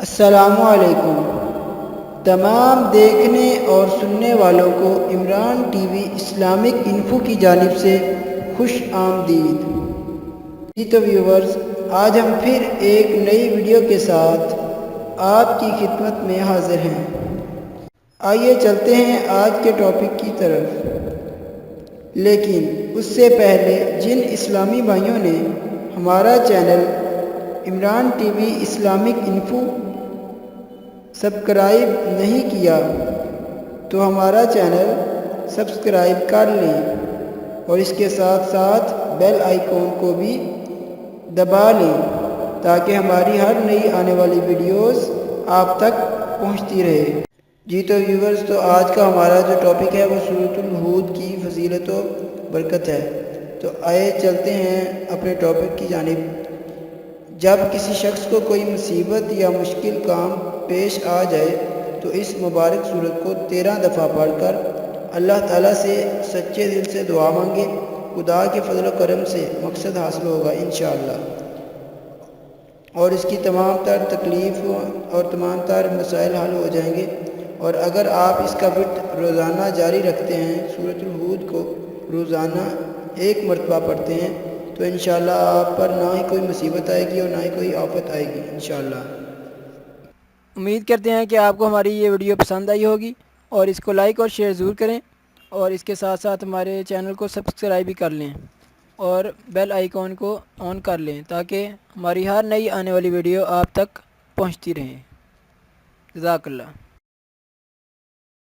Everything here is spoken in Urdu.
السلام علیکم تمام دیکھنے اور سننے والوں کو Imran T V Islamic info کی جانب سے خوش آمدید۔ جی تو ویورز، آج ہم پھر ایک نئی ویڈیو کے ساتھ آپ کی خدمت میں حاضر ہیں۔ آئیے چلتے ہیں آج کے ٹاپک کی طرف، لیکن اس سے پہلے جن اسلامی بھائیوں نے ہمارا channel Imran T V Islamic info subscribe نہیں کیا تو ہمارا چینل سبسکرائب کر لیں اور اس کے ساتھ ساتھ بیل آئیکن کو بھی دبا لیں تاکہ ہماری ہر نئی آنے والی ویڈیوز آپ تک پہنچتی رہے۔ جی تو ویورز، تو آج کا ہمارا جو ٹاپک ہے وہ سورۃ الہود کی فضیلت و برکت ہے۔ تو آئے چلتے ہیں اپنے ٹاپک کی جانب۔ جب کسی شخص کو کوئی مصیبت یا مشکل کام پیش آ جائے تو اس مبارک سورت کو 13 دفعہ پڑھ کر اللہ تعالیٰ سے سچے دل سے دعا مانگے، خدا کے فضل و کرم سے مقصد حاصل ہوگا انشاءاللہ، اور اس کی تمام تر تکلیف اور تمام تر مسائل حل ہو جائیں گے۔ اور اگر آپ اس کا ورد روزانہ جاری رکھتے ہیں، سورۃ الہود کو روزانہ 1 مرتبہ پڑھتے ہیں، تو انشاءاللہ آپ پر نہ ہی کوئی مصیبت آئے گی اور نہ ہی کوئی آفت آئے گی انشاءاللہ۔ امید کرتے ہیں کہ آپ کو ہماری یہ ویڈیو پسند آئی ہوگی، اور اس کو لائک اور شیئر ضرور کریں، اور اس کے ساتھ ساتھ ہمارے چینل کو سبسکرائب بھی کر لیں اور بیل آئیکن کو آن کر لیں تاکہ ہماری ہر نئی آنے والی ویڈیو آپ تک پہنچتی رہیں۔ جزاک اللہ۔